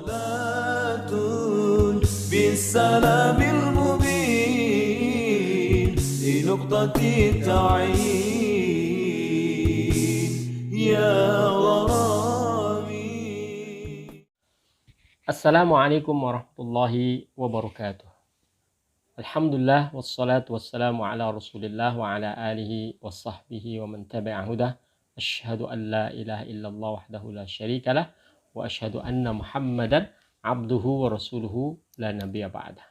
صلاة بالسلام المبين لنقطة التعيين يا غرامي. Assalamualaikum warahmatullahi wabarakatuh. Alhamdulillah wassalatu wassalamu ala Rasulillah wa ala alihi wa sahbihi wa man tabi'a hudah. Asyhadu an la ilaha illallah wahdahu la syarikalah wa asyhadu anna Muhammadan abduhu wa rasuluhu la nabiyya ba'dah.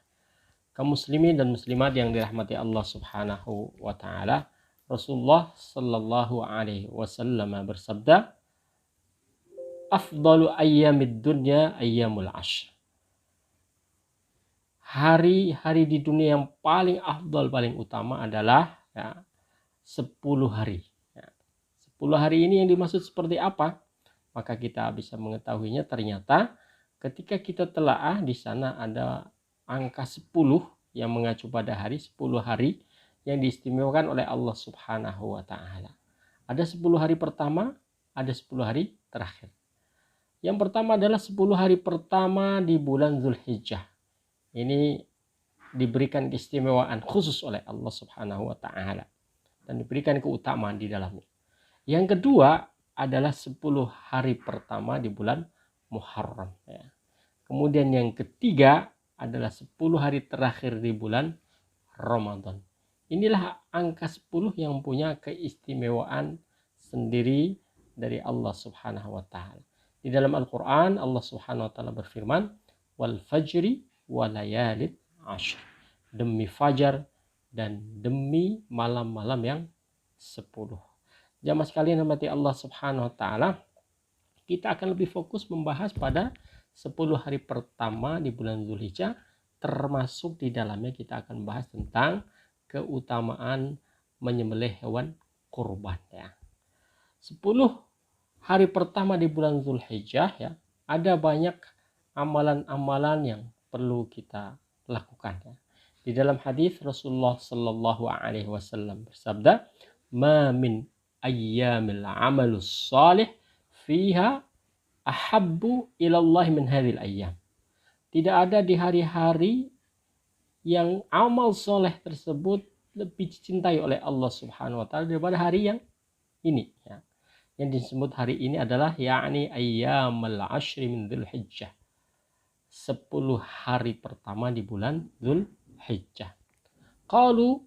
Kaum muslimin dan muslimat yang dirahmati Allah Subhanahu wa taala, Rasulullah sallallahu alaihi wasallam bersabda, afdalu ayyamid dunya ayyamul ashr. Hari-hari di dunia yang paling afdal, paling utama adalah 10 hari. 10 hari ini yang dimaksud seperti apa? Maka kita bisa mengetahuinya, ternyata ketika kita telaah di sana ada angka 10 yang mengacu pada hari, 10 hari yang diistimewakan oleh Allah Subhanahu wa taala. Ada 10 hari pertama, ada 10 hari terakhir. Yang pertama adalah 10 hari pertama di bulan Zulhijjah. Ini diberikan keistimewaan khusus oleh Allah Subhanahu wa taala dan diberikan keutamaan di dalamnya. Yang kedua adalah 10 hari pertama di bulan Muharram. Kemudian yang ketiga adalah 10 hari terakhir di bulan Ramadan. Inilah angka 10 yang punya keistimewaan sendiri dari Allah Subhanahu wa taala. Di dalam Al-Qur'an Allah Subhanahu wa taala berfirman, wal fajri wa layalin ashr. Demi fajar dan demi malam-malam yang 10. Jamaah sekalian rahmati Allah Subhanahu wa taala, kita akan lebih fokus membahas pada 10 hari pertama di bulan Zulhijjah, termasuk di dalamnya kita akan bahas tentang keutamaan menyembelih hewan kurban 10 hari pertama di bulan Zulhijjah ada banyak amalan-amalan yang perlu kita lakukan Di dalam hadis Rasulullah sallallahu alaihi wasallam bersabda, "Ma min ayyamil amalus salih fiha ahabbu ilallah min hadhil ayyam." Tidak ada di hari-hari yang amal soleh tersebut lebih dicintai oleh Allah Subhanahu wa taala daripada hari yang ini Yang disebut hari ini adalah yakni ayyamul ashri min Dzulhijjah. 10 hari pertama di bulan Dzulhijjah. Qalu,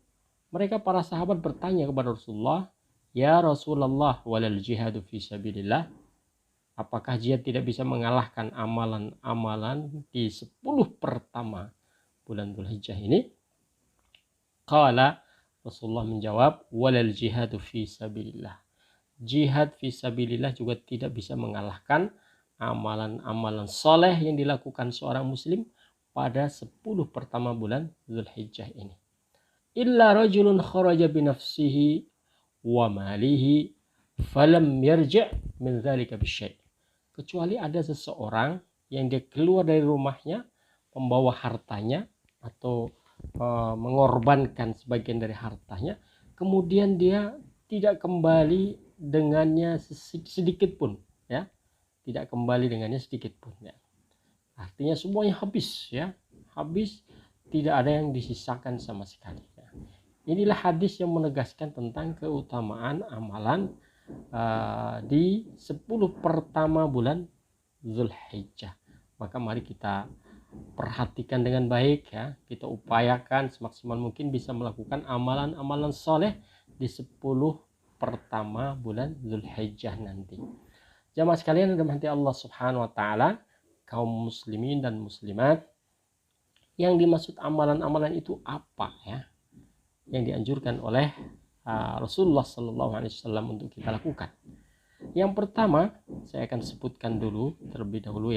mereka para sahabat bertanya kepada Rasulullah, "Ya Rasulullah, walal jihadu fi sabilillah?" Apakah jihad tidak bisa mengalahkan amalan-amalan di 10 pertama bulan Dzulhijjah ini? Qala, Rasulullah menjawab, walal jihadu fi sabilillah. Jihad fi sabilillah juga tidak bisa mengalahkan amalan-amalan soleh yang dilakukan seorang muslim pada 10 pertama bulan Dzulhijjah ini. Illa rajulun kharaja binafsihi wa malihi falam yarji' min dzalika bisyai'. Kecuali ada seseorang yang dia keluar dari rumahnya membawa hartanya atau mengorbankan sebagian dari hartanya, kemudian dia tidak kembali dengannya sedikit pun tidak kembali dengannya sedikit pun Artinya semuanya habis habis, tidak ada yang disisakan sama sekali Inilah hadis yang menegaskan tentang keutamaan amalan di 10 pertama bulan Zulhijjah. Maka mari kita perhatikan dengan baik kita upayakan semaksimal mungkin bisa melakukan amalan-amalan soleh di 10 pertama bulan Zulhijjah nanti. Jamaah sekalian yang dirahmati Allah Subhanahu wa taala, kaum muslimin dan muslimat, yang dimaksud amalan-amalan itu apa yang dianjurkan oleh Rasulullah sallallahu alaihi wasallam untuk kita lakukan. Yang pertama, saya akan sebutkan dulu terlebih dahulu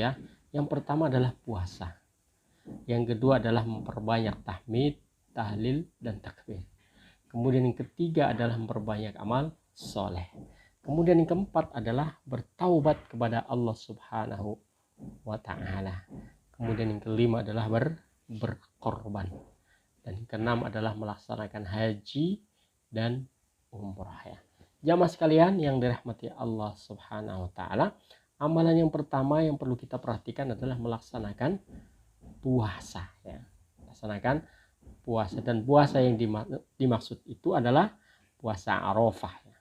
Yang pertama adalah puasa. Yang kedua adalah memperbanyak tahmid, tahlil dan takbir. Kemudian yang ketiga adalah memperbanyak amal soleh. Kemudian yang keempat adalah bertaubat kepada Allah Subhanahu wa ta'ala. Kemudian yang kelima adalah berkorban. Dan yang keenam adalah melaksanakan haji dan umrah Jamaah sekalian yang dirahmati Allah Subhanahu wa ta'ala, Amalan yang pertama yang perlu kita perhatikan adalah melaksanakan puasa ya. Melaksanakan puasa, dan puasa yang dimaksud itu adalah puasa Arafah ya.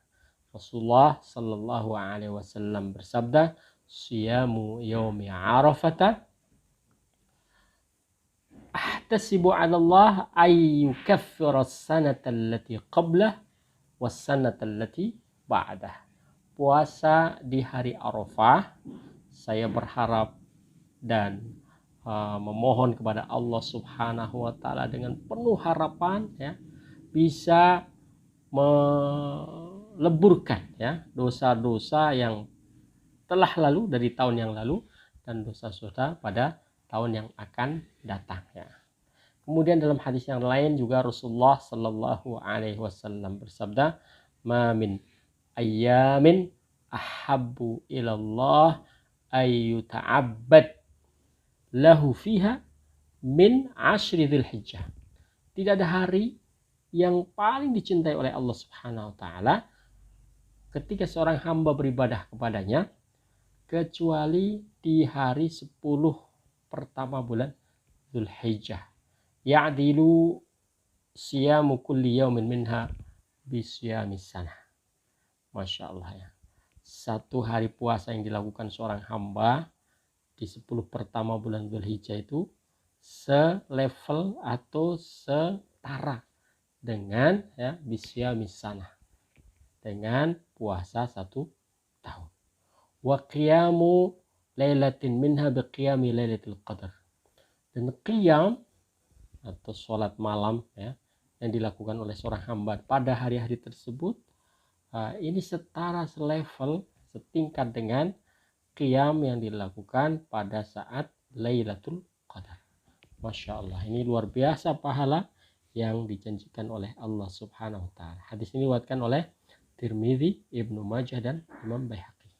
Rasulullah Shallallahu Alaihi Wasallam bersabda, "Siyamu yaumi Arafata ahtasibu 'ala Allah ay yukaffira as-sanata allati qablah was-sanata allati ba'dah." Puasa di hari Arafah, saya berharap dan memohon kepada Allah Subhanahu wa taala dengan penuh harapan ya, bisa meleburkan ya dosa-dosa yang telah lalu dari tahun yang lalu dan dosa-dosa pada tahun yang akan datang ya. Kemudian dalam hadis yang lain juga Rasulullah Shallallahu Alaihi Wasallam bersabda, "Ma min ayyamin ahabbu ilallah ayyuta'abbad lahu fiha min ashri dzulhijjah." Tidak ada hari yang paling dicintai oleh Allah Subhanahu wa taala ketika seorang hamba beribadah kepadanya kecuali di hari 10 pertama bulan Dzulhijjah. Ya'dilu siyamu kulli yaumin minha bisyamis sana. Masya Allah ya. Satu hari puasa yang dilakukan seorang hamba di 10 pertama bulan Dzulhijjah itu selevel atau setara dengan ya bisyamis sana, dengan puasa 1 tahun. Wa qiyamu lailatin minha biqiyami lailatul qadar. Dan qiyam atau sholat malam ya yang dilakukan oleh seorang hamba pada hari-hari tersebut ini setara, selevel, setingkat dengan qiyam yang dilakukan pada saat Lailatul Qadar. Masya Allah, ini luar biasa pahala yang dijanjikan oleh Allah Subhanahu wa taala. Hadis ini diriwayatkan oleh Tirmidzi, Ibnu Majah dan Imam Baihaqi.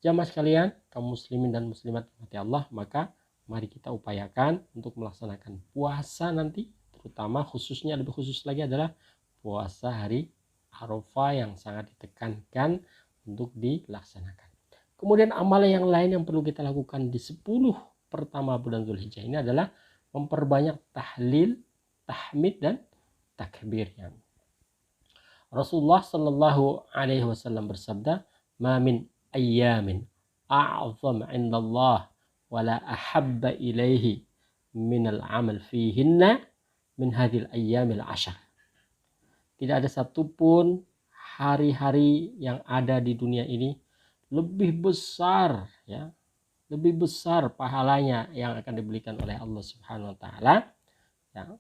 Jamaah sekalian, kaum muslimin dan muslimat rahmati Allah, maka mari kita upayakan untuk melaksanakan puasa nanti, terutama khususnya lebih khusus lagi adalah puasa hari Arafah yang sangat ditekankan untuk dilaksanakan. Kemudian amalan yang lain yang perlu kita lakukan di 10 pertama bulan Dzulhijjah ini adalah memperbanyak tahlil, tahmid dan takbirnya. Rasulullah Shallallahu Alaihi Wasallam bersabda, "Ma min ayyamin a'zam 'indallah wala ahabba ilaihi minal amal fihinna min hadhil ayyamil 'ashar." Tidak ada satupun hari-hari yang ada di dunia ini lebih besar ya, lebih besar pahalanya yang akan diberikan oleh Allah Subhanahu wa taala ya,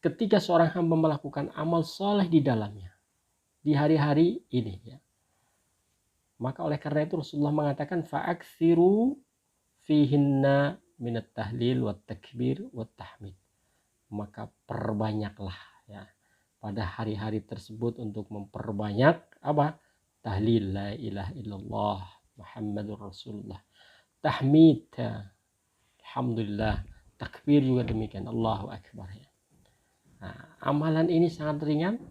ketika seorang hamba melakukan amal soleh di dalamnya di hari-hari ini ya. Maka oleh karena itu Rasulullah mengatakan fa'aksiru fihinna minat tahlil wat takbir wat tahmid. Maka perbanyaklah ya pada hari-hari tersebut untuk memperbanyak apa? Tahlil la ilaha illallah Muhammadur Rasulullah. Tahmid alhamdulillah, takbir juga demikian, Allahu akbar ya. Nah, amalan ini sangat ringan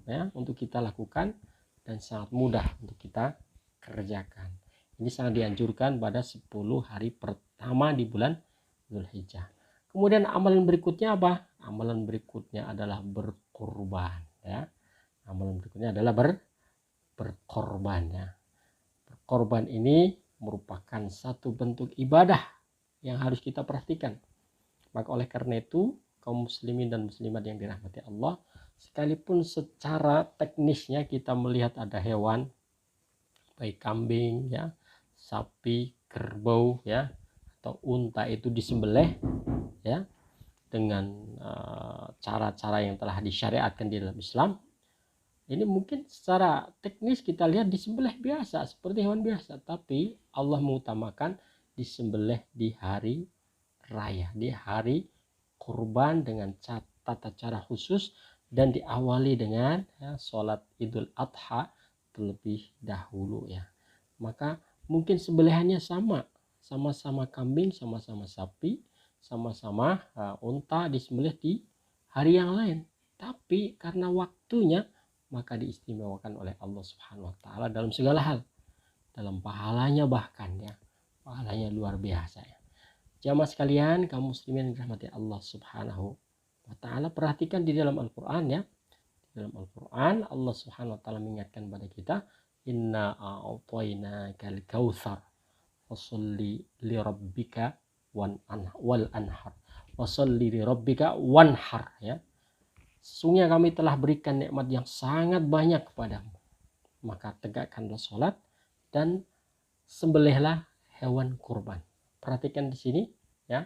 ya untuk kita lakukan dan sangat mudah untuk kita kerjakan. Ini sangat dianjurkan pada 10 hari pertama di bulan Dzulhijjah. Kemudian amalan berikutnya apa? Amalan berikutnya adalah berkorban ya. Amalan berikutnya adalah berkorban ya. Berkorban ini merupakan satu bentuk ibadah yang harus kita perhatikan. Maka oleh karena itu kaum muslimin dan muslimat yang dirahmati Allah, sekalipun secara teknisnya kita melihat ada hewan baik kambing ya, sapi, kerbau ya, atau unta itu disembelih ya dengan cara-cara yang telah disyariatkan di dalam Islam. Ini mungkin secara teknis kita lihat disembelih biasa seperti hewan biasa, tapi Allah mengutamakan disembelih di hari raya, di hari kurban dengan tata cara khusus dan diawali dengan ya, sholat Idul Adha terlebih dahulu ya. Maka mungkin sembelihannya sama-sama kambing, sama-sama sapi, sama-sama unta disembelih di hari yang lain, tapi karena waktunya maka diistimewakan oleh Allah Subhanahu wa taala dalam segala hal. dalam pahalanya bahkan ya. Pahalanya luar biasa ya. Jamaah sekalian, kaum muslimin yang dirahmati Allah Subhanahu wa taala, perhatikan di dalam Al-Qur'an ya. Di dalam Al-Qur'an Allah Subhanahu wa taala mengingatkan pada kita, inna a'tainakal kautsar fasholli li rabbika wal anhar. Washolli li rabbika wanhar ya. Sesungguhnya kami telah berikan nikmat yang sangat banyak kepadamu. Maka tegakkanlah sholat dan sembelihlah hewan kurban. Perhatikan di sini ya.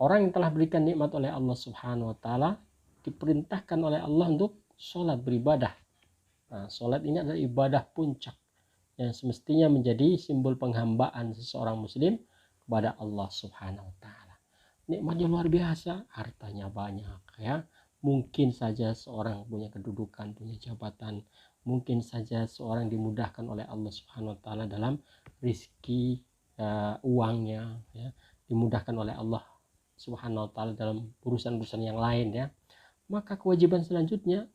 Orang yang telah berikan nikmat oleh Allah Subhanahu wa taala diperintahkan oleh Allah untuk sholat, beribadah. Nah, sholat ini adalah ibadah puncak yang semestinya menjadi simbol penghambaan seseorang muslim kepada Allah Subhanahu wa taala. Nikmatnya luar biasa, hartanya banyak ya. Mungkin saja seorang punya kedudukan, punya jabatan, mungkin saja seorang dimudahkan oleh Allah Subhanahu wa taala dalam rizki uangnya ya, dimudahkan oleh Allah Subhanahu wa taala dalam urusan-urusan yang lain ya. Maka kewajiban selanjutnya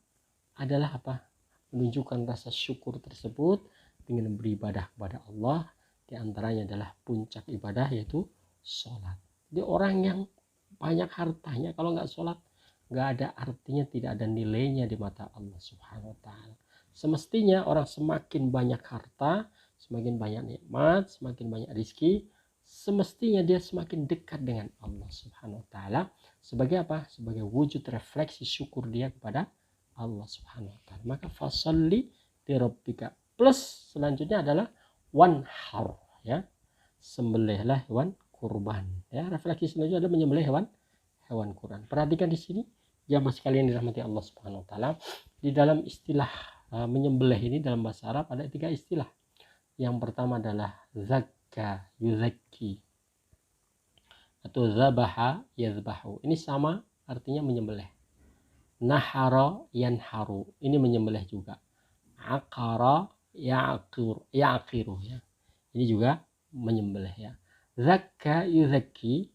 adalah apa? Menunjukkan rasa syukur tersebut dengan beribadah kepada Allah. Di antaranya adalah puncak ibadah yaitu sholat. Jadi orang yang banyak hartanya kalau nggak sholat nggak ada artinya, tidak ada nilainya di mata Allah Subhanahu wa taala. Semestinya orang semakin banyak harta, semakin banyak nikmat, semakin banyak rezeki, semestinya dia semakin dekat dengan Allah Subhanahu wa taala. Sebagai apa? Sebagai wujud refleksi syukur dia kepada Allah Subhanahu wa taala. Maka fasalli li rabbika, plus selanjutnya adalah wanhar ya. Sembelihlah hewan kurban ya. Refleksi selanjutnya adalah menyembelih hewan kurban. Perhatikan di sini jamaah sekalian dirahmati Allah Subhanahu wa taala, di dalam istilah menyembelih ini dalam bahasa Arab ada 3 istilah. Yang pertama adalah zakka yuzakki atau zabaha yazbahu. Ini sama artinya menyembelih. Nahara yanharu, ini menyembelih juga. Aqara yaqiru ya. Ini juga menyembelih ya. Zakka yuzakki,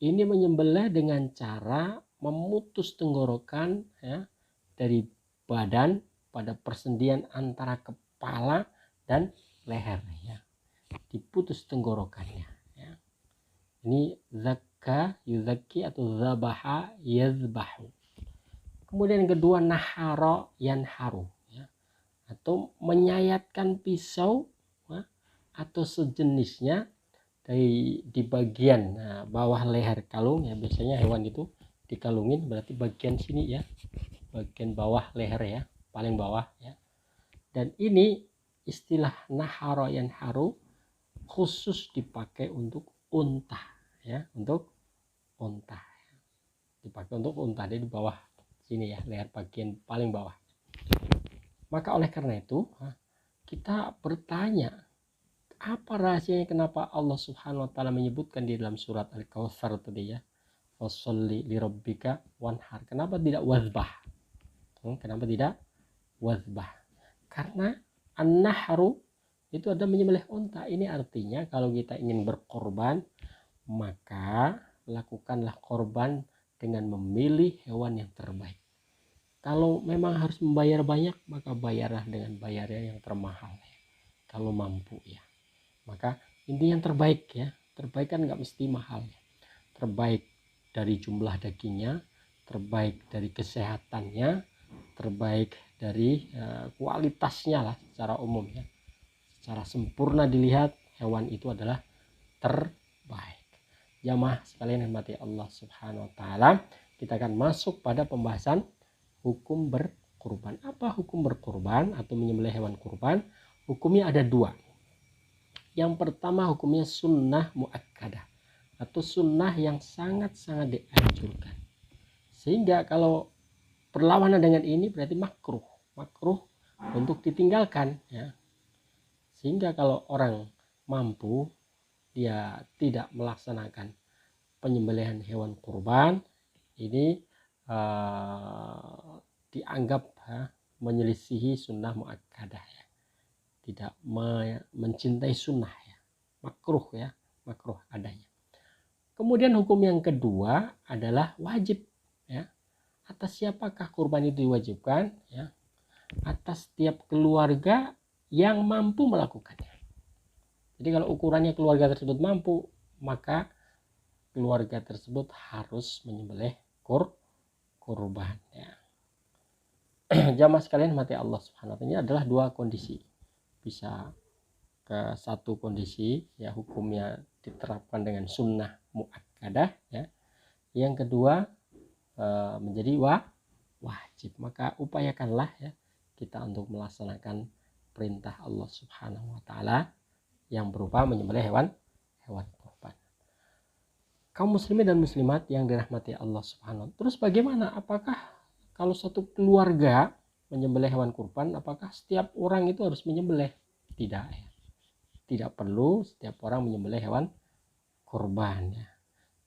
ini menyembelih dengan cara memutus tenggorokan ya dari badan pada persendian antara kepala dan leher ya. Diputus tenggorokannya ya. Ini zakka yuzakki atau zabaha yazbahu. Kemudian yang kedua nahara yanharu ya, atau menyayatkan pisau ya, atau sejenisnya di bagian bawah leher kalung ya. Biasanya hewan itu dikalungin, berarti bagian sini ya, bagian bawah leher ya, paling bawah ya. Dan ini istilah nahara yanharu khusus dipakai untuk unta ya, untuk unta ya. Dipakai untuk unta, dia di bawah sini ya, leher bagian paling bawah. Maka oleh karena itu kita bertanya, apa rahasianya kenapa Allah Subhanahu wa taala menyebutkan di dalam surat Al-Kautsar tadi ya, fasholli li rabbika wanhar. Kenapa tidak wazbah? Kenapa tidak wazbah? Karena an-nahru itu ada menyembelih unta. Ini artinya kalau kita ingin berkorban, maka lakukanlah korban dengan memilih hewan yang terbaik. Kalau memang harus membayar banyak, maka bayarlah dengan bayarnya yang termahal ya, kalau mampu ya. Maka ini yang terbaik ya. Terbaik kan nggak mesti mahal ya. Terbaik dari jumlah dagingnya, terbaik dari kesehatannya, terbaik dari kualitasnya lah secara umum ya. Secara sempurna dilihat hewan itu adalah terbaik. Jamaah sekalian yang mati Allah Subhanahu wa taala, kita akan masuk pada pembahasan hukum berkurban. Apa hukum berkurban atau menyembelih hewan kurban? Hukumnya ada 2. Yang pertama hukumnya sunnah muakkadah atau sunnah yang sangat-sangat dianjurkan. Sehingga kalau berlawanan dengan ini berarti makruh untuk ditinggalkan ya. Sehingga kalau orang mampu dia tidak melaksanakan penyembelihan hewan kurban, ini dianggap menyelisihi sunnah muakkadah ya. Tidak mencintai sunnah ya, makruh ya, makruh adanya. Kemudian hukum yang kedua adalah wajib ya. Atas siapakah kurban itu diwajibkan ya? Atas setiap keluarga yang mampu melakukannya. Jadi kalau ukurannya keluarga tersebut mampu, maka keluarga tersebut harus menyembelih kurban ya. Jamaah sekalian mati Allah Subhanahu wa taala, ini adalah dua kondisi. Bisa ke satu kondisi ya hukumnya diterapkan dengan sunnah muakkadah ya. Yang kedua menjadi wajib. Maka upayakanlah ya kita untuk melaksanakan perintah Allah Subhanahu wa taala yang berupa menyembelih hewan kurban. Kaum muslimin dan muslimat yang dirahmati Allah Subhanahu wa taala. Terus bagaimana? Apakah kalau satu keluarga menyembelih hewan kurban, apakah setiap orang itu harus menyembelih? Tidak ya. Tidak perlu setiap orang menyembelih hewan kurban ya.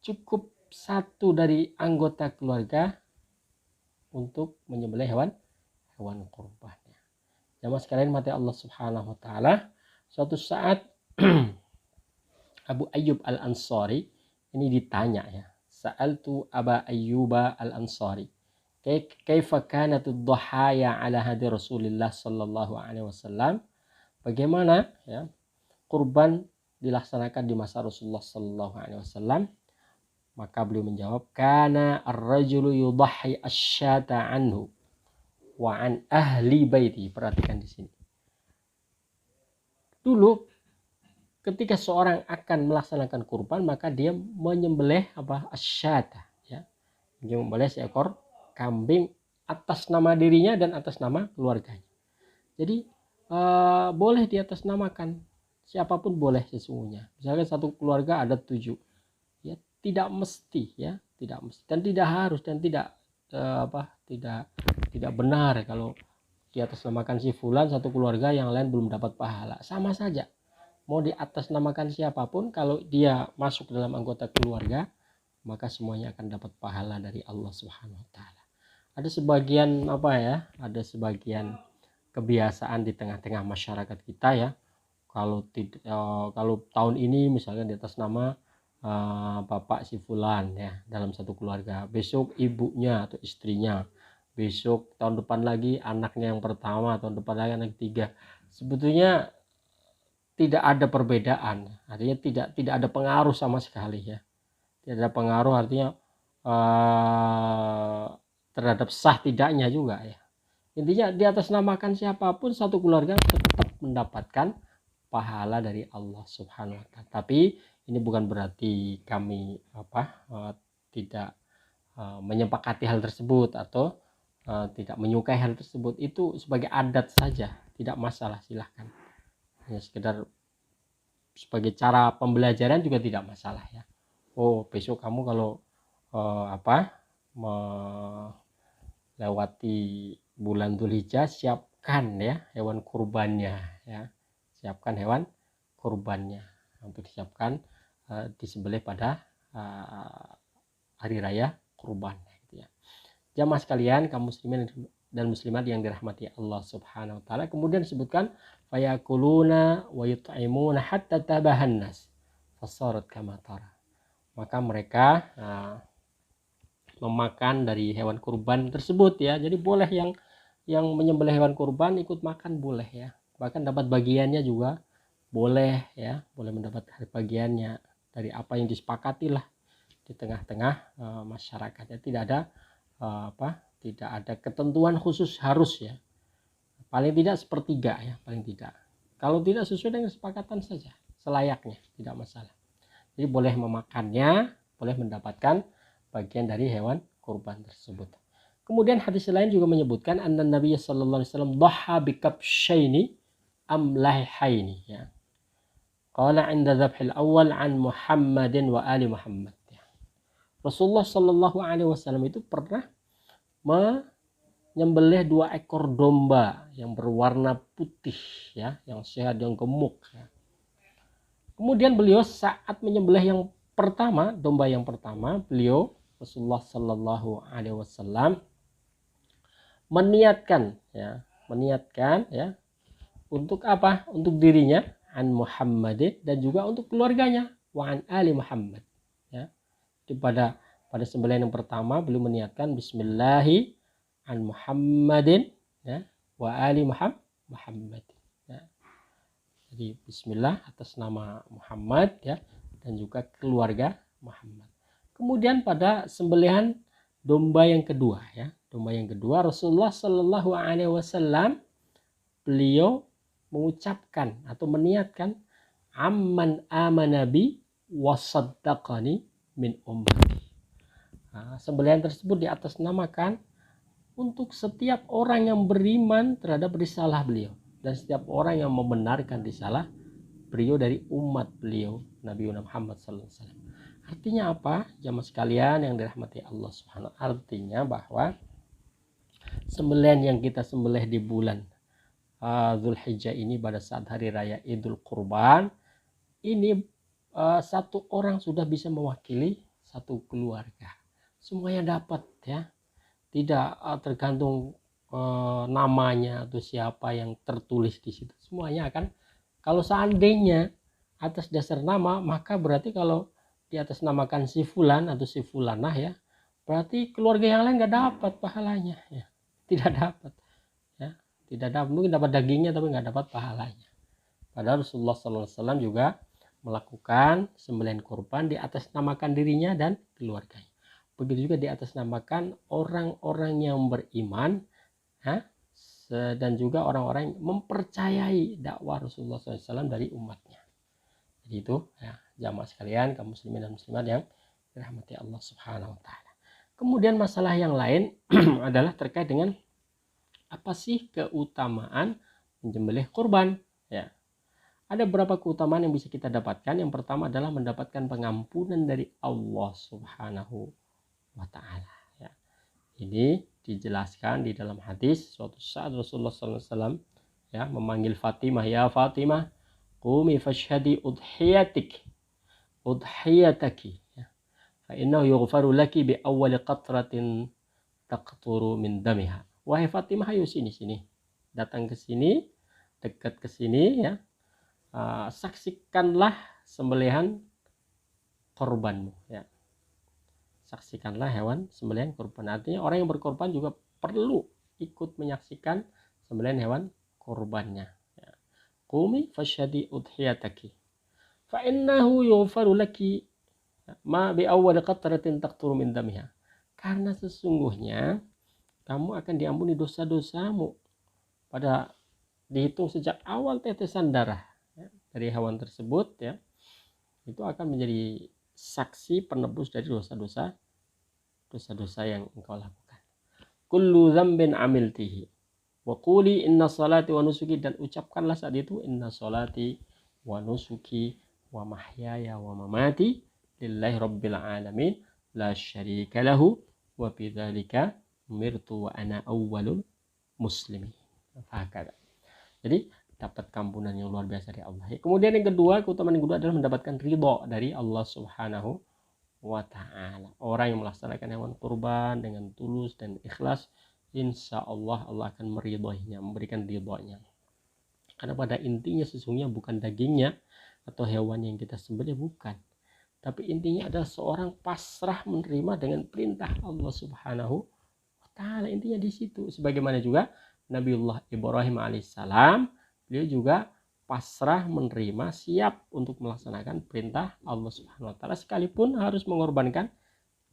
Cukup satu dari anggota keluarga untuk menyembelih hewan kurban ya. Jamaah sekalian mati Allah Subhanahu wa taala, suatu saat Abu Ayyub Al-Ansari ini ditanya ya. Sa'altu Aba Ayyuba Al-Ansari kaifa kanat ad-dhahaya ala hadi Rasulillah sallallahu alaihi wasallam? Bagaimana ya kurban dilaksanakan di masa Rasulullah sallallahu alaihi wasallam? Maka beliau menjawab, kana ar-rajulu yudhhi asy-syata anhu wa an ahli baiti. Perhatikan di sini. Dulu ketika seorang akan melaksanakan kurban, maka dia menyembelih asy-syata ya. Dia menyembelih seekor kambing atas nama dirinya dan atas nama keluarganya. Jadi boleh di atas namakan siapapun boleh sesungguhnya. Misalnya satu keluarga ada 7. Ya, tidak mesti ya, tidak mesti dan tidak harus dan tidak tidak benar kalau di atas namakan si fulan satu keluarga yang lain belum dapat pahala. Sama saja. Mau di atas namakan siapapun, kalau dia masuk dalam anggota keluarga, maka semuanya akan dapat pahala dari Allah Subhanahu wa taala. Ada sebagian ada sebagian kebiasaan di tengah-tengah masyarakat kita ya. Kalau tahun ini misalnya di atas nama bapak si fulan ya dalam satu keluarga, besok ibunya atau istrinya, besok tahun depan lagi anaknya yang pertama, tahun depan lagi anak ketiga. Sebetulnya tidak ada perbedaan, artinya tidak ada pengaruh sama sekali ya. Tidak ada pengaruh artinya terhadap sah tidaknya juga ya. Intinya di atas namakan siapapun satu keluarga tetap mendapatkan pahala dari Allah Subhanahu wa taala. Tapi ini bukan berarti kami tidak menyepakati hal tersebut atau tidak menyukai hal tersebut. Itu sebagai adat saja, tidak masalah, silahkan. Ya, sekedar sebagai cara pembelajaran juga tidak masalah ya. Oh, besok kamu kalau melewati bulan Dzulhijjah siapkan ya hewan kurbannya ya. Siapkan hewan kurbannya untuk disiapkan disembelih pada hari raya kurban gitu ya. Jamaah sekalian kaum muslimin dan muslimat yang dirahmati Allah Subhanahu wa taala, kemudian disebutkan fayakuluna wa yut'imuna hatta tabahan nas fasarat kama tara. Maka mereka memakan dari hewan kurban tersebut ya. Jadi boleh yang menyembelih hewan kurban ikut makan boleh ya. Bahkan dapat bagiannya juga boleh ya, boleh mendapat bagiannya dari apa yang disepakati lah di tengah-tengah masyarakatnya. Tidak ada ketentuan khusus harus ya. Paling tidak sepertiga ya, paling tidak. Kalau tidak sesuai dengan kesepakatan saja, selayaknya, tidak masalah. Jadi boleh memakannya, boleh mendapatkan bagian dari hewan kurban tersebut. Kemudian hadis lain juga menyebutkan anna Nabi sallallahu alaihi wasallam dhaha bi kabshaini amlahaini ya. Qala 'inda dzabhil awal an Muhammadin wa ali Muhammad ya. Rasulullah sallallahu alaihi wasallam itu pernah menyembelih 2 ekor domba yang berwarna putih ya, yang sehat, yang gemuk ya. Kemudian beliau saat menyembelih yang pertama, domba yang pertama, beliau Rasulullah sallallahu alaihi wasallam meniatkan ya untuk apa? Untuk dirinya an Muhammadin dan juga untuk keluarganya wa an ali Muhammad ya. Jadi pada sembelihan yang pertama beliau meniatkan bismillahi an Muhammadin ya wa ali Muhammad ya. Jadi bismillah atas nama Muhammad ya, dan juga keluarga Muhammad. Kemudian pada sembelihan domba yang kedua ya, domba yang kedua Rasulullah Shallallahu Alaihi Wasallam beliau mengucapkan atau meniatkan amman amanabi wasaddaqani min ummati. Nah, sembelihan tersebut diatasnamakan untuk setiap orang yang beriman terhadap risalah beliau dan setiap orang yang membenarkan risalah beliau dari umat beliau Nabi Muhammad SAW. Artinya apa? Jamaah sekalian yang dirahmati Allah Subhanahu. Artinya bahwa sembelihan yang kita sembelih di bulan Zulhijjah ini pada saat hari raya Idul Kurban ini satu orang sudah bisa mewakili satu keluarga. Semuanya dapat ya. Tidak tergantung namanya atau siapa yang tertulis di situ. Semuanya akan, kalau seandainya atas dasar nama, maka berarti kalau di atas namakan si fulan atau si fulanah ya, berarti keluarga yang lain nggak dapat pahalanya ya. Tidak dapat ya. Tidak dapat, mungkin dapat dagingnya tapi nggak dapat pahalanya. Padahal Rasulullah SAW juga melakukan sembelihan kurban di atas namakan dirinya dan keluarganya. Begitu juga di atas namakan orang-orang yang beriman dan juga orang-orang yang mempercayai dakwah Rasulullah SAW dari umatnya. Jadi itu ya, jamaah sekalian, kaum muslimin dan muslimat yang dirahmati Allah Subhanahu wa taala. Kemudian masalah yang lain adalah terkait dengan apa sih keutamaan menyembelih kurban ya. Ada beberapa keutamaan yang bisa kita dapatkan. Yang pertama adalah mendapatkan pengampunan dari Allah Subhanahu wa ta'ala ya. Ini dijelaskan di dalam hadis suatu saat Rasulullah SAW ya memanggil Fatimah, ya Fatimah qumi fashhadi udhiyataki ya. Fa innahu yughfaru laki bi awwali qatratin taqturu min damiha. Wahai Fatimah, ayo sini, datang ke sini, dekat ke sini ya. Saksikanlah sembelihan korbanmu ya. Saksikanlah hewan sembelihan korban. Artinya orang yang berkorban juga perlu ikut menyaksikan sembelihan hewan korbannya ya. Qumi fashhadi udhiyataki fa innahu yughfaru laki ma bi awwal qatratin taqturu min damiha. Karena sesungguhnya kamu akan diampuni dosa-dosamu pada dihitung sejak awal tetesan darah ya, dari hewan tersebut ya. Itu akan menjadi saksi penebus dari dosa-dosa yang engkau lakukan. Kullu dzambin amiltihi wa quli inna salati wa nusuki, dan ucapkanlah saat itu inna salati wa nusuki wa mahyaya wa mamati lillahi rabbil alamin la syarika lahu wa bidzalika umirtu wa ana awwalul muslimin. Jadi dapat kampunan yang luar biasa dari Allah. Kemudian yang kedua, keutamaan yang kedua adalah mendapatkan ridho dari Allah Subhanahu wa ta'ala. Orang yang melaksanakan hewan kurban dengan tulus dan ikhlas, insya Allah Allah akan meridhoinya, memberikan ridhonya. Karena pada intinya sesungguhnya bukan dagingnya atau hewan yang kita sembelih, bukan. Tapi intinya adalah seorang pasrah menerima dengan perintah Allah Subhanahu wa ta'ala. Intinya di situ. Sebagaimana juga Nabiullah Ibrahim alaihissalam, beliau juga pasrah menerima, siap untuk melaksanakan perintah Allah Subhanahu wa taala sekalipun harus mengorbankan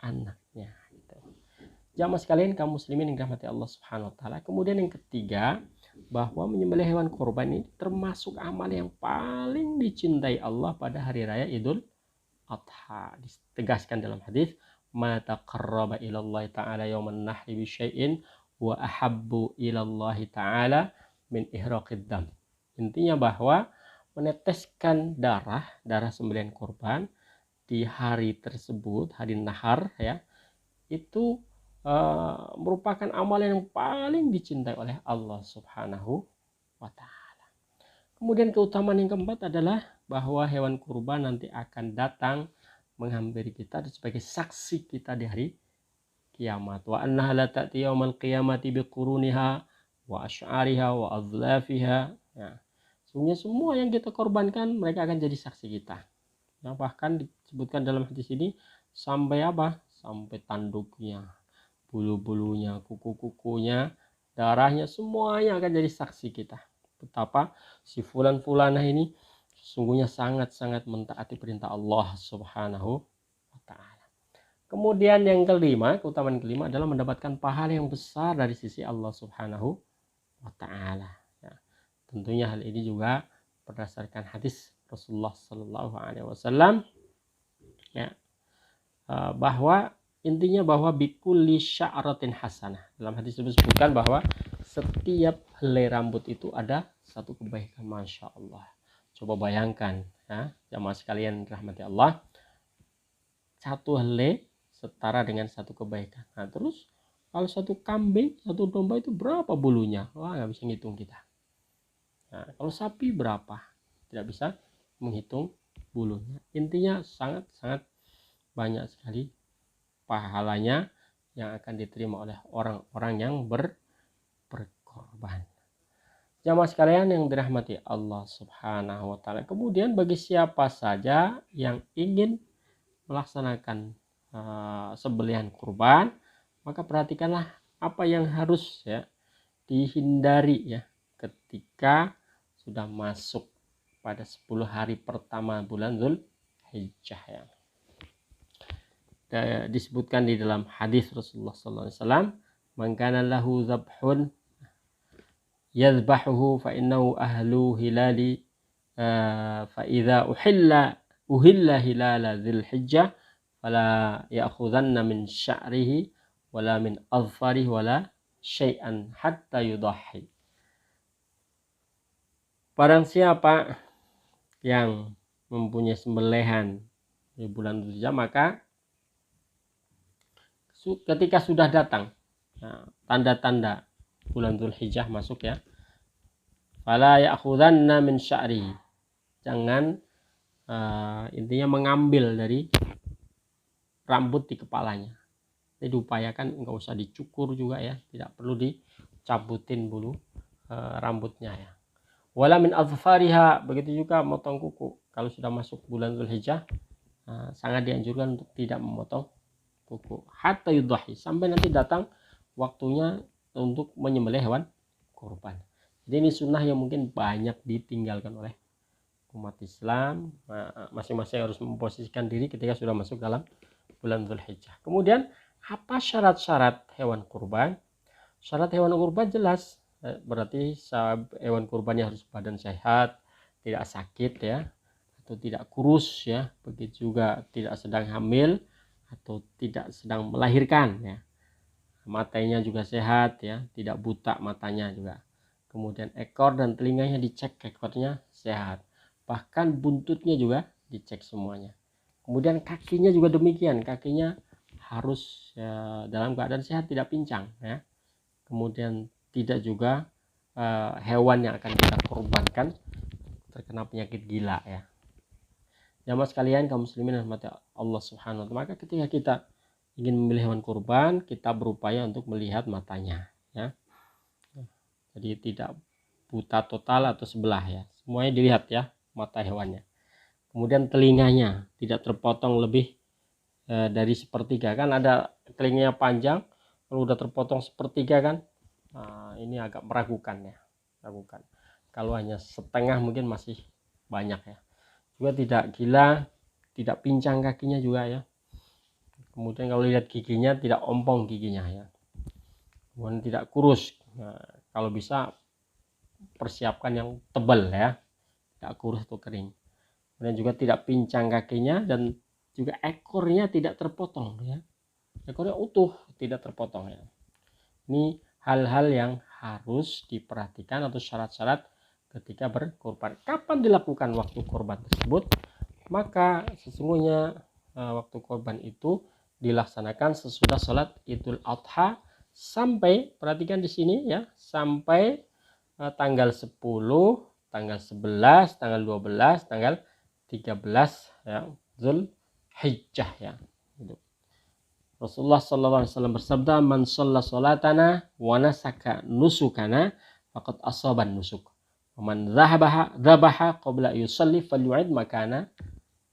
anaknya gitu. Jamaah sekalian kaum muslimin yang dirahmati Allah Subhanahu wa taala. Kemudian yang ketiga, bahwa menyembelih hewan kurban ini termasuk amal yang paling dicintai Allah pada hari raya Idul Adha. Ditegaskan dalam hadis, ma taqarraba ilallahi ta'ala yauman nahri bi syai'in wa ahabbu ilallahi ta'ala min ihraqid dam. Intinya bahwa meneteskan darah sembelihan korban di hari tersebut, hari nahar ya, itu merupakan amalan yang paling dicintai oleh Allah Subhanahu wa ta'ala. Kemudian keutamaan yang keempat adalah bahwa hewan kurban nanti akan datang menghampiri kita sebagai saksi kita di hari kiamat. Wa annaha la ta'ti yaumal qiyamati biquruniha wa asy'ariha wa azlafiha ya. Sungguh semua yang kita korbankan mereka akan jadi saksi kita. Yang bahkan disebutkan dalam hadis ini sampai apa? Sampai tanduknya, bulu-bulunya, kuku-kukunya, darahnya, semuanya akan jadi saksi kita betapa si fulanah ini sesungguhnya sangat-sangat mentaati perintah Allah Subhanahu wa taala. Kemudian yang kelima, keutamaan kelima adalah mendapatkan pahala yang besar dari sisi Allah Subhanahu wa taala. Ya, tentunya hal ini juga berdasarkan hadis Rasulullah Sallallahu Alaihi Wasallam, ya, bahwa intinya bahwa bikulli sya'ratin hasanah. Dalam hadis disebutkan bahwa setiap helai rambut itu ada satu kebaikan. Masya Allah. Coba bayangkan, ya, jamaah sekalian rahmati Allah, satu helai setara dengan satu kebaikan. Nah terus kalau satu kambing, satu domba itu berapa bulunya? Wah, nggak bisa ngitung kita. Nah, kalau sapi berapa? Tidak bisa menghitung bulunya. Intinya sangat-sangat banyak sekali pahalanya yang akan diterima oleh orang-orang yang berkorban. Jamaah sekalian yang dirahmati Allah Subhanahu wa taala. Kemudian bagi siapa saja yang ingin melaksanakan sembelihan kurban, maka perhatikanlah apa yang harus, ya, dihindari, ya, ketika sudah masuk pada 10 hari pertama bulan Dzulhijjah, ya. Disebutkan di dalam hadis Rasulullah SAW, man kana lahu dzabhun yadhbahuhu fa innahu ahlu hilali fa idza uhilla hilala dzulhijjah fala ya'khudhanna min sya'rihi wala min adfarihi wala syai'an hatta yudahhi. Barang siapa yang mempunyai sembelihan di bulan Dzulhijjah, maka ketika sudah datang tanda-tanda bulan Dzulhijjah masuk, ya, fala ya'khudhanna min sya'ri, jangan intinya mengambil dari rambut di kepalanya. Jadi diupayakan enggak usah dicukur juga, ya, tidak perlu dicabutin bulu rambutnya, ya. Wala min azfariha, begitu juga motong kuku. Kalau sudah masuk bulan Dzulhijjah, sangat dianjurkan untuk tidak memotong kuku hatta yudahi, sampai nanti datang waktunya untuk menyembelih hewan kurban. Jadi ini sunnah yang mungkin banyak ditinggalkan oleh umat Islam. Masing-masing harus memposisikan diri ketika sudah masuk dalam bulan Dzulhijjah. Kemudian apa syarat-syarat hewan kurban? Syarat hewan kurban jelas, berarti hewan kurbannya harus badan sehat, tidak sakit, ya, atau tidak kurus, ya, begitu juga tidak sedang hamil atau tidak sedang melahirkan, ya. Matanya juga sehat, ya, tidak buta matanya juga. Kemudian ekor dan telinganya dicek, ekornya sehat, bahkan buntutnya juga dicek semuanya. Kemudian kakinya juga demikian, kakinya harus, ya, dalam keadaan sehat, tidak pincang, ya. Kemudian tidak juga hewan yang akan kita korbankan terkena penyakit gila, ya. Jamaah sekalian kaum muslimin dan rahmati Allah Subhanahu wa taala, maka ketika kita ingin memilih hewan kurban, kita berupaya untuk melihat matanya, ya. Jadi tidak buta total atau sebelah, ya. Semuanya dilihat, ya, mata hewannya. Kemudian telinganya tidak terpotong lebih dari sepertiga, kan ada telinganya panjang, kalau udah terpotong sepertiga, kan, ini agak meragukan, ya, meragukan. Kalau hanya setengah mungkin masih banyak, ya. Juga tidak gila, tidak pincang kakinya juga, ya. Kemudian kalau lihat giginya tidak ompong giginya, ya. Kemudian tidak kurus. Nah, kalau bisa persiapkan yang tebal, ya, tidak kurus atau kering. Kemudian juga tidak pincang kakinya dan juga ekornya tidak terpotong, ya. Ekornya utuh, tidak terpotong, ya. Ini hal-hal yang harus diperhatikan atau syarat-syarat ketika berkorban. Kapan dilakukan waktu korban tersebut? Maka sesungguhnya waktu korban itu dilaksanakan sesudah sholat Idul Adha sampai, perhatikan di sini, ya, sampai tanggal 10, tanggal 11, tanggal 12, tanggal 13, ya, Dzulhijjah, ya. Rasulullah SAW bersabda, man shalla salatana wa nasaka nusukana faqad asaban nusuk. Man dhabaha qabla yusalli falyu'id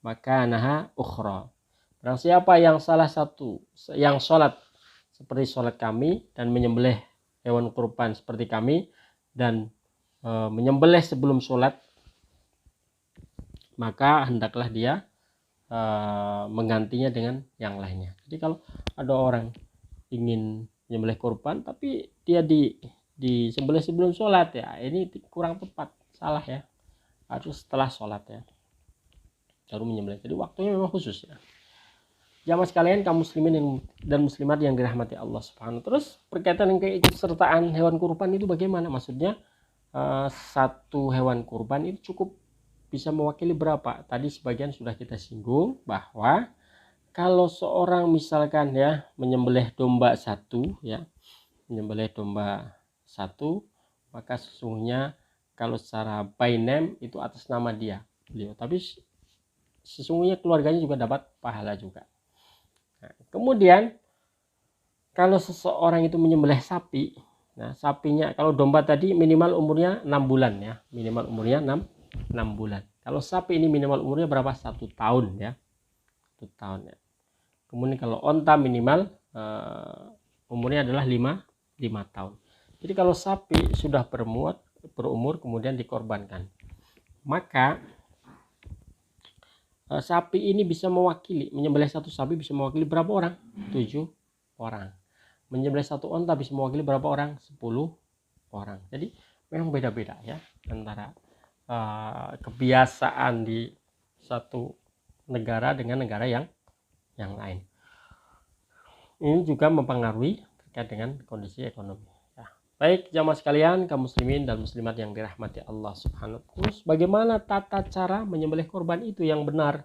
makanaha ukhra. Barang siapa yang salah satu yang sholat seperti sholat kami dan menyembelih hewan kurban seperti kami dan menyembelih sebelum sholat, maka hendaklah dia menggantinya dengan yang lainnya. Jadi kalau ada orang ingin menyembelih kurban tapi dia disembelih sebelum sholat, ya ini kurang tepat, salah ya, harus setelah sholat ya baru menyembelih. Jadi waktunya memang khusus ya. Jamaah sekalian, kaum muslimin dan muslimat yang dirahmati Allah Subhanahu. Terus berkaitan dengan keikutsertaan hewan kurban itu bagaimana? Maksudnya satu hewan kurban itu cukup bisa mewakili berapa? Tadi sebagian sudah kita singgung bahwa kalau seorang misalkan ya menyembelih domba satu ya, menyembelih domba satu, maka sesungguhnya kalau secara by name itu atas nama beliau, tapi sesungguhnya keluarganya juga dapat pahala juga. Nah, kemudian kalau seseorang itu menyembelih sapi, nah sapinya, kalau domba tadi minimal umurnya 6 bulan ya, minimal umurnya 6 bulan. Kalau sapi ini minimal umurnya berapa? 1 tahun ya, 1 tahun ya. Kemudian kalau onta minimal umurnya adalah 5 tahun. Jadi kalau sapi sudah berumur kemudian dikorbankan, maka sapi ini bisa mewakili, menyembelih satu sapi bisa mewakili berapa orang? 7 orang. Menyembelih satu onta bisa mewakili berapa orang? 10 orang. Jadi memang beda-beda ya antara kebiasaan di satu negara dengan negara yang lain. Ini juga mempengaruhi terkait dengan kondisi ekonomi. Ya. Baik jamaah sekalian, kaum muslimin dan muslimat yang dirahmati Allah Subhanahu. Terus bagaimana tata cara menyembelih korban itu yang benar?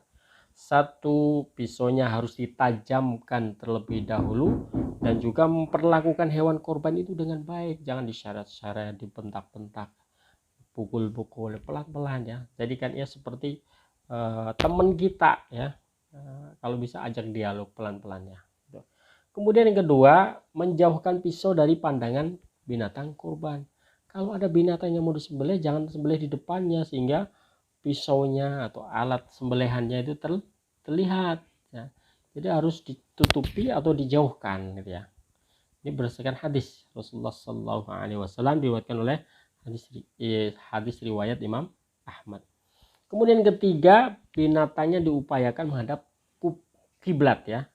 Satu, pisaunya harus ditajamkan terlebih dahulu, dan juga memperlakukan hewan korban itu dengan baik, jangan disyarat-syarat, dibentak-bentak, pukul-pukul, pelan-pelan ya. Jadikan ia seperti teman kita ya. Kalau bisa ajak dialog pelan-pelan ya. Kemudian yang kedua, menjauhkan pisau dari pandangan binatang kurban. Kalau ada binatang yang mau disembelih, jangan sembelih di depannya sehingga pisaunya atau alat sembelihannya itu terlihat ya. Jadi harus ditutupi atau dijauhkan gitu ya. Ini berdasarkan hadis Rasulullah Shallallahu Alaihi Wasallam, diriwayatkan oleh hadis riwayat Imam Ahmad. Kemudian ketiga, binatangnya diupayakan menghadap kiblat ya.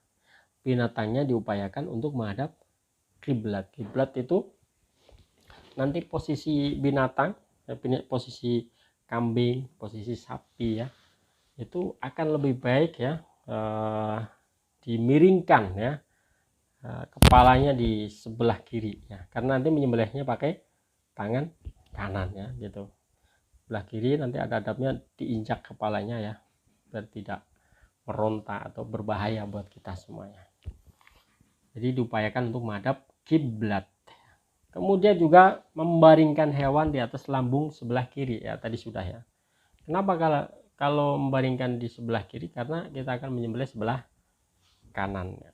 Binatangnya diupayakan untuk menghadap kiblat. Kiblat itu nanti posisi binatang, posisi kambing, posisi sapi ya, itu akan lebih baik ya dimiringkan ya, kepalanya di sebelah kiri ya, karena nanti menyembelihnya pakai tangan kanan ya gitu. Sebelah kiri nanti ada adabnya diinjak kepalanya ya, biar tidak meronta atau berbahaya buat kita semuanya. Jadi diupayakan untuk menghadap kiblat. Kemudian juga membaringkan hewan di atas lambung sebelah kiri ya, tadi sudah ya. Kenapa kalau membaringkan di sebelah kiri? Karena kita akan menyembelih sebelah kanan ya.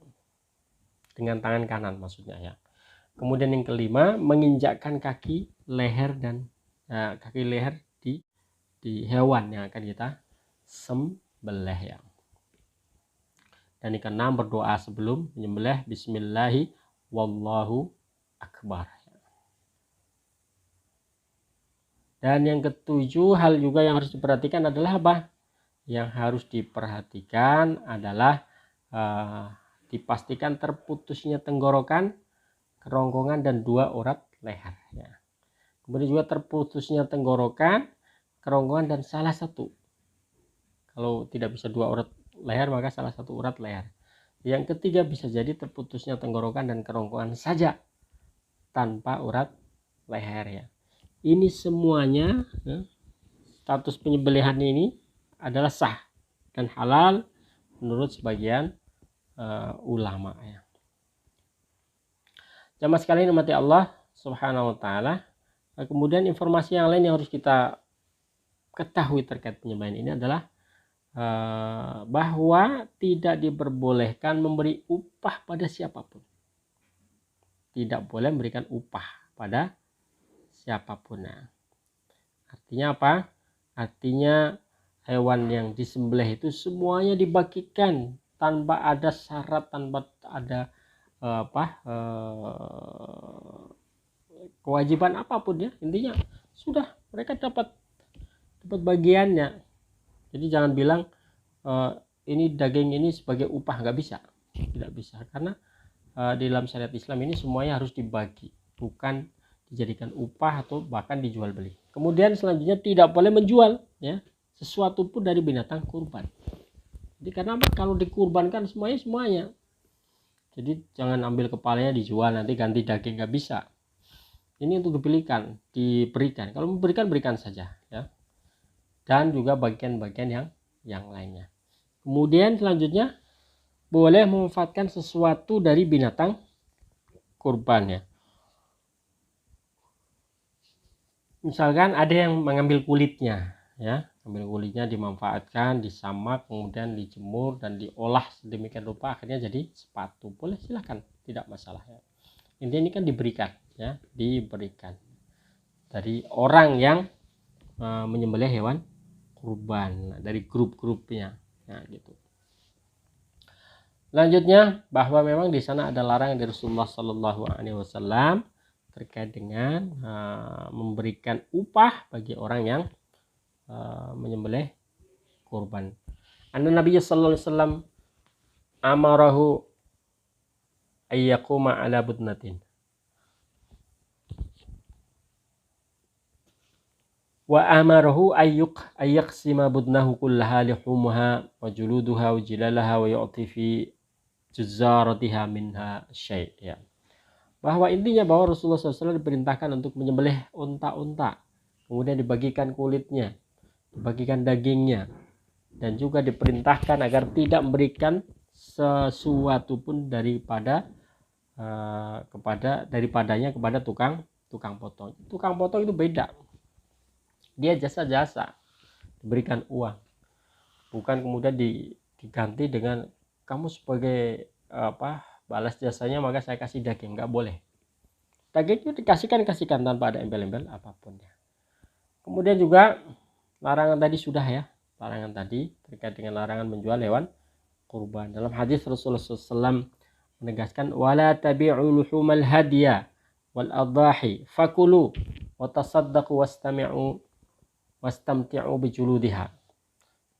Dengan tangan kanan maksudnya ya. Kemudian yang kelima, menginjakkan kaki leher dan kaki leher di hewan yang akan kita sembelih ya. Dan yang keenam, berdoa sebelum menyembelih, bismillahi wallahu akbar. Dan yang ketujuh, hal juga yang harus diperhatikan adalah apa? Yang harus diperhatikan adalah dipastikan terputusnya tenggorokan, kerongkongan, dan 2 urat leher ya. Kemudian juga terputusnya tenggorokan, kerongkongan, dan salah satu, kalau tidak bisa 2 urat leher maka salah satu urat leher. Yang ketiga, bisa jadi terputusnya tenggorokan dan kerongkongan saja tanpa urat leher ya. Ini semuanya ya, status penyembelihan ini adalah sah dan halal menurut sebagian ulama ya. Jamaah sekalian dimati Allah Subhanahu wa taala. Kemudian informasi yang lain yang harus kita ketahui terkait penyembelihan ini adalah bahwa tidak diperbolehkan memberi upah pada siapapun. Tidak boleh memberikan upah pada siapapun. Nah, artinya apa? Artinya hewan yang disembelih itu semuanya dibagikan tanpa ada syarat, tanpa ada kewajiban apapun ya. Intinya sudah mereka dapat bagiannya. Jadi jangan bilang ini daging ini sebagai upah, nggak bisa, tidak bisa, karena di dalam syariat Islam ini semuanya harus dibagi, bukan dijadikan upah atau bahkan dijual beli. Kemudian selanjutnya tidak boleh menjual ya sesuatu pun dari binatang kurban. Jadi karena kalau dikurbankan semuanya. Jadi jangan ambil kepalanya dijual nanti ganti daging, nggak bisa. Ini untuk diberikan. Kalau memberikan berikan saja ya. Dan juga bagian-bagian yang lainnya. Kemudian selanjutnya boleh memanfaatkan sesuatu dari binatang kurban ya. Misalkan ada yang mengambil kulitnya ya, ambil kulitnya dimanfaatkan, disamak, kemudian dijemur dan diolah sedemikian rupa akhirnya jadi sepatu. Boleh, silahkan, tidak masalah ya. Intinya ini kan diberikan ya, diberikan dari orang yang menyembelih hewan kurban, dari grup-grupnya nah gitu. Selanjutnya bahwa memang di sana ada larangan dari Rasulullah Shallallahu Alaihi Wasallam terkait dengan memberikan upah bagi orang yang menyembelih kurban. Anna Nabi sallallahu alaihi wasallam amarahu ayyaquma ala budnatin wa amarahu ayyaqsima budnahu kullaha lihumuha wa juluduha wa jilalaha wa yu'ti fi juzaratiha minha syai' ya. Bahwa intinya bahwa Rasulullah SAW diperintahkan untuk menyembelih unta-unta, kemudian dibagikan kulitnya, dibagikan dagingnya, dan juga diperintahkan agar tidak memberikan sesuatu pun daripadanya kepada tukang potong. Tukang potong itu beda, dia jasa-jasa, diberikan uang, bukan kemudian diganti dengan kamu sebagai balas jasanya maka saya kasih daging. Nggak boleh, daging itu dikasihkan tanpa ada embel-embel apapun ya. Kemudian juga larangan tadi sudah ya, larangan tadi terkait dengan larangan menjual hewan kurban. Dalam hadis Rasulullah SAW menegaskan wala tabi'u luhumal hadiya wal adhahi fakulu wa tasaddaqu wastamti'u bijuludiha.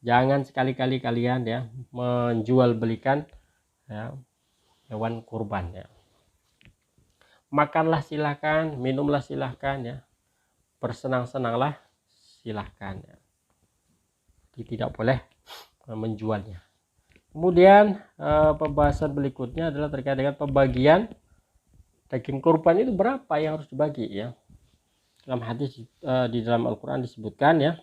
Jangan sekali-kali kalian ya menjual belikan ya hewan kurban ya. Makanlah silahkan, minumlah silahkan ya, bersenang-senanglah silahkan ya. Jadi tidak boleh menjualnya. Kemudian pembahasan berikutnya adalah terkait dengan pembagian daging kurban itu berapa yang harus dibagi ya. Dalam hadis di dalam Al-Quran disebutkan ya,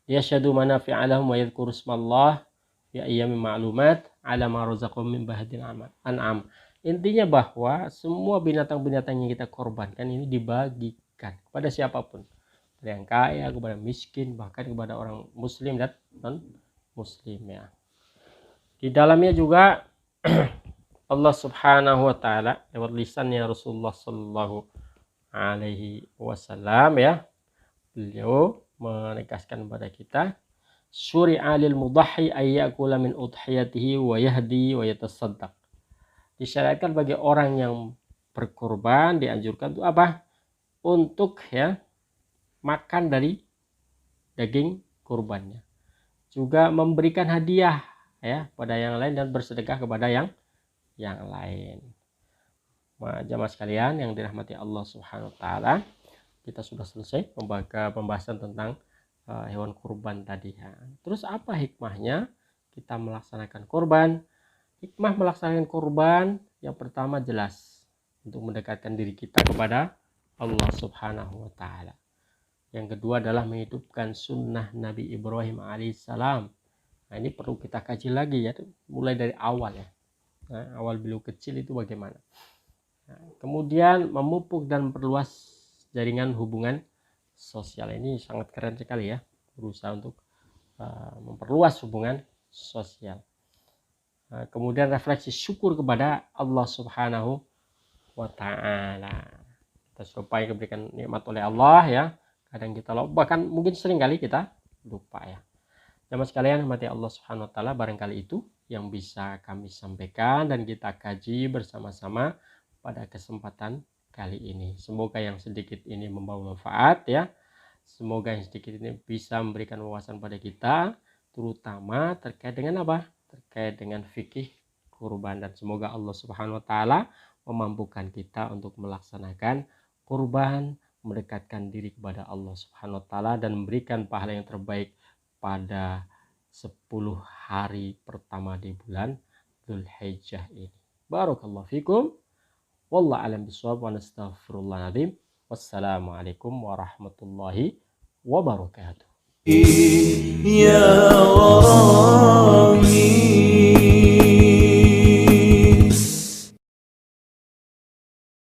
yashhadu manafi'a lahum wa yadhkuru ismallah fi ayyamin ma'lumat ala ma razaqahum min bahadil an'am. Intinya bahwa semua binatang-binatang yang kita korbankan ini dibagikan kepada siapapun, dari yang kaya kepada miskin, bahkan kepada orang muslim dan non muslim ya. Di dalamnya juga Allah Subhanahu wa taala lewat lisannya Rasulullah sallallahu alaihi wasallam ya, beliau menegaskan kepada kita syuri'a lil mudahhi ay ya'kula min udhiyatihi wa yahdi wa yatasaddaq. Disyariatkan bagi orang yang berkurban, dianjurkan untuk apa? Untuk ya makan dari daging kurbannya, juga memberikan hadiah ya pada yang lain dan bersedekah kepada yang lain. Jamaah sekalian yang dirahmati Allah Subhanahu wa taala, kita sudah selesai pembahasan tentang hewan kurban tadi ya. Terus apa hikmahnya kita melaksanakan kurban? Hikmah melaksanakan kurban yang pertama jelas untuk mendekatkan diri kita kepada Allah Subhanahu wa taala. Yang kedua adalah menghidupkan sunnah Nabi Ibrahim alaihissalam. Nah, ini perlu kita kaji lagi ya, mulai dari awal ya. Nah, awal beliau kecil itu bagaimana? Nah, kemudian memupuk dan memperluas jaringan hubungan sosial. Ini sangat keren sekali ya, berusaha untuk memperluas hubungan sosial. Nah, kemudian refleksi syukur kepada Allah Subhanahu wa taala. Kita supaya diberikan nikmat oleh Allah ya. Kadang kita lupa, bahkan mungkin sering kali kita lupa ya. Jamaah sekalian mati Allah Subhanahu wa taala, barangkali itu yang bisa kami sampaikan dan kita kaji bersama-sama pada kesempatan kali ini. Semoga yang sedikit ini membawa manfaat ya. Semoga yang sedikit ini bisa memberikan wawasan pada kita, terutama terkait dengan apa? Terkait dengan fikih kurban, dan semoga Allah Subhanahu wa taala memampukan kita untuk melaksanakan kurban, mendekatkan diri kepada Allah Subhanahu wa taala dan memberikan pahala yang terbaik pada 10 hari pertama di bulan Dzulhijjah ini. Barakallahu fikum. Wallahu a'lam bishawab wa nastaghfirullahaladzim. Wassalamualaikum warahmatullahi wabarakatuh. يا